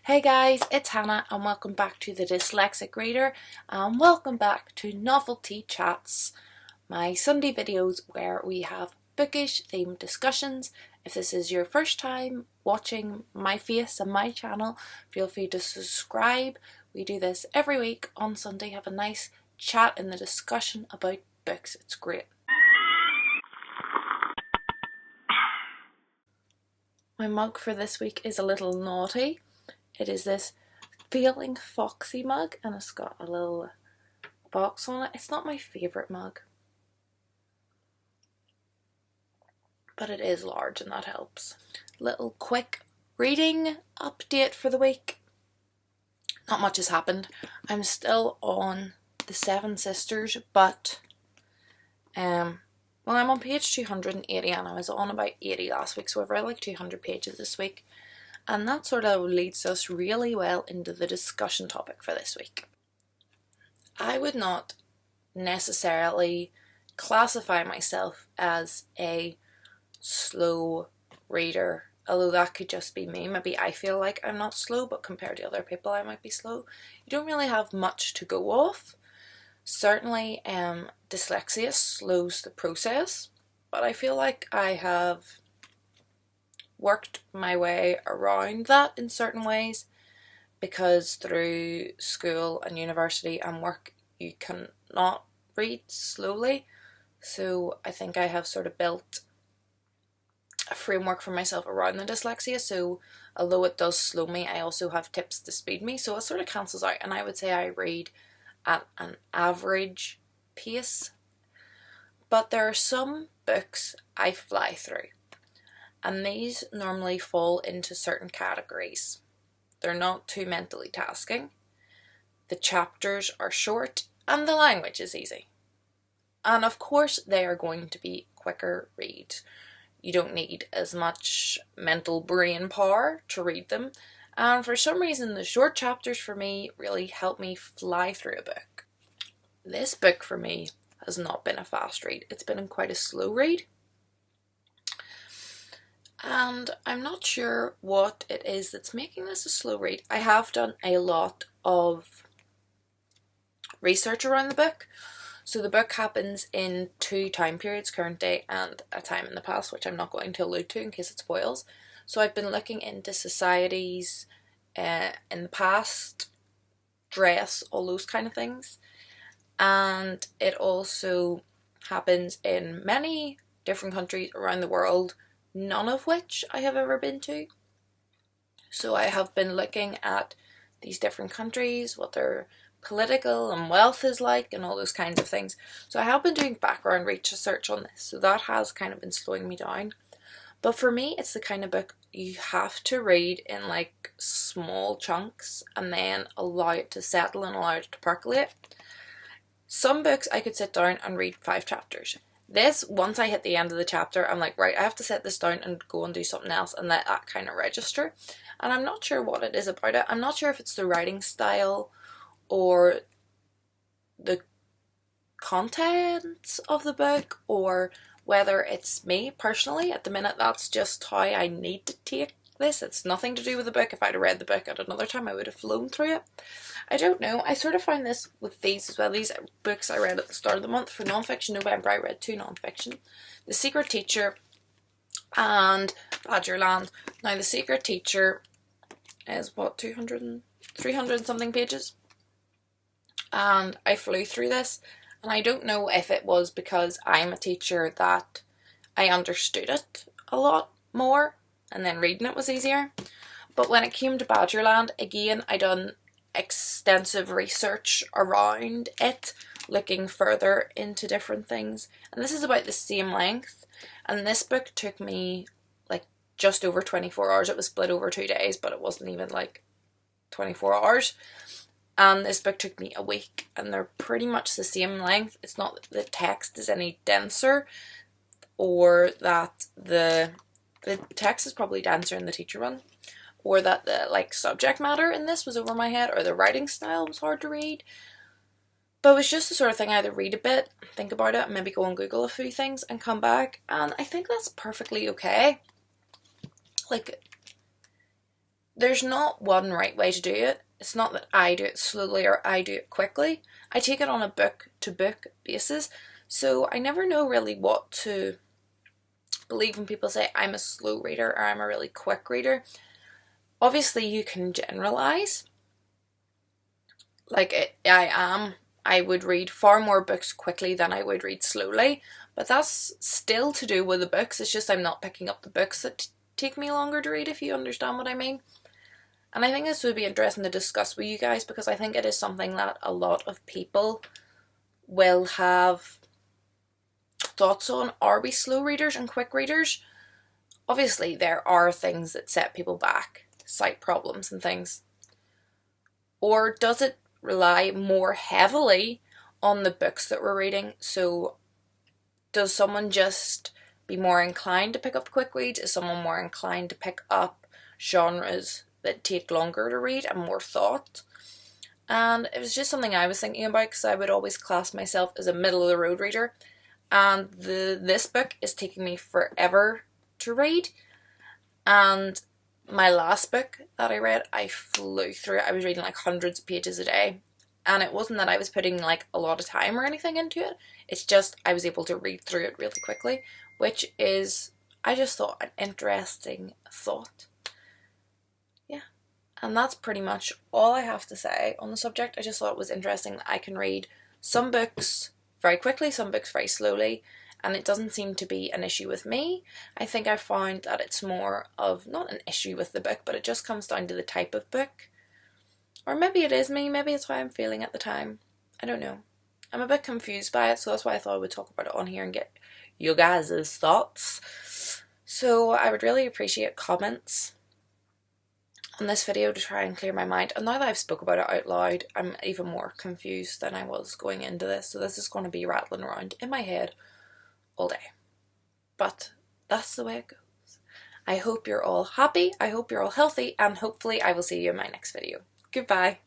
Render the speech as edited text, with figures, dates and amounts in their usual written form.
Hey guys, it's Hannah and welcome back to the Dyslexic Reader and welcome back to Novelty Chats, my Sunday videos where we have bookish themed discussions. If this is your first time watching my face and my channel, feel free to subscribe. We do this every week on Sunday, have a nice chat in the discussion about books. It's great. My mug for this week is a little naughty. It is this Feeling Foxy mug and it's got a little box on it. It's not my favourite mug, but it is large and that helps. Little quick reading update for the week. Not much has happened. I'm still on The Seven Sisters, but I'm on page 280 and I was on about 80 last week, so I've read like 200 pages this week. And that sort of leads us really well into the discussion topic for this week. I would not necessarily classify myself as a slow reader, although that could just be me. Maybe I feel like I'm not slow, but compared to other people I might be slow. You don't really have much to go off. Certainly dyslexia slows the process, but I feel like I have worked my way around that in certain ways, because through school and university and work you cannot read slowly, so I think I have sort of built a framework for myself around the dyslexia, so although it does slow me, I also have tips to speed me, so it sort of cancels out, and I would say I read at an average pace. But there are some books I fly through, and these normally fall into certain categories. They're not too mentally tasking, the chapters are short, and the language is easy. And of course they are going to be quicker reads. You don't need as much mental brain power to read them, and for some reason the short chapters for me really help me fly through a book. This book for me has not been a fast read, it's been quite a slow read. And I'm not sure what it is that's making this a slow read. I have done a lot of research around the book. So the book happens in two time periods, current day and a time in the past, which I'm not going to allude to in case it spoils. So I've been looking into societies in the past, dress, all those kind of things. And it also happens in many different countries around the world, none of which I have ever been to. So I have been looking at these different countries, what their political and wealth is like and all those kinds of things. So I have been doing background research on this, so that has kind of been slowing me down. But for me, it's the kind of book you have to read in like small chunks and then allow it to settle and allow it to percolate. Some books I could sit down and read 5 chapters. This, once I hit the end of the chapter, I'm like, right, I have to set this down and go and do something else and let that kind of register. And I'm not sure what it is about it. I'm not sure if it's the writing style or the content of the book, or whether it's me personally. At the minute, that's just how I need to take this. It's nothing to do with the book. If I'd have read the book at another time, I would have flown through it. I don't know. I sort of find this with these as well. These books I read at the start of the month for non-fiction. November I read 2 non-fiction. The Secret Teacher and Badgerland. Now The Secret Teacher is what, 300 something pages? And I flew through this, and I don't know if it was because I'm a teacher that I understood it a lot more and then reading it was easier. But when it came to Badgerland, again, I done extensive research around it, looking further into different things, and this is about the same length, and this book took me like just over 24 hours. It was split over 2 days, but it wasn't even like 24 hours, and this book took me a week, and they're pretty much the same length. It's not that the text is any denser, or that the text is probably denser in the teacher one, or that the like subject matter in this was over my head, or the writing style was hard to read. But it was just the sort of thing I either read a bit, think about it, maybe go and Google a few things and come back, and I think that's perfectly okay. Like, there's not one right way to do it. It's not that I do it slowly or I do it quickly. I take it on a book to book basis, so I never know really what to believe when people say I'm a slow reader or I'm a really quick reader. Obviously you can generalize. I would read far more books quickly than I would read slowly, but that's still to do with the books. It's just I'm not picking up the books that take me longer to read, if you understand what I mean. And I think this would be interesting to discuss with you guys, because I think it is something that a lot of people will have thoughts on. Are we slow readers and quick readers? Obviously there are things that set people back, sight problems and things. Or does it rely more heavily on the books that we're reading? So does someone just be more inclined to pick up quick reads? Is someone more inclined to pick up genres that take longer to read and more thought? And it was just something I was thinking about, because I would always class myself as a middle of the road reader, and this book is taking me forever to read. And my last book that I read, I flew through it. I was reading like hundreds of pages a day, and it wasn't that I was putting like a lot of time or anything into it. It's just I was able to read through it really quickly, which is, I just thought, an interesting thought. Yeah, and that's pretty much all I have to say on the subject. I just thought it was interesting that I can read some books very quickly, some books very slowly, and it doesn't seem to be an issue with me. I think I found that it's more of not an issue with the book, but it just comes down to the type of book. Or maybe it is me, maybe it's what I'm feeling at the time. I don't know. I'm a bit confused by it, so that's why I thought I would talk about it on here and get you guys' thoughts. So I would really appreciate comments on this video to try and clear my mind. And now that I've spoke about it out loud, I'm even more confused than I was going into this. So this is going to be rattling around in my head all day. But that's the way it goes. I hope you're all happy, I hope you're all healthy, and hopefully I will see you in my next video. Goodbye.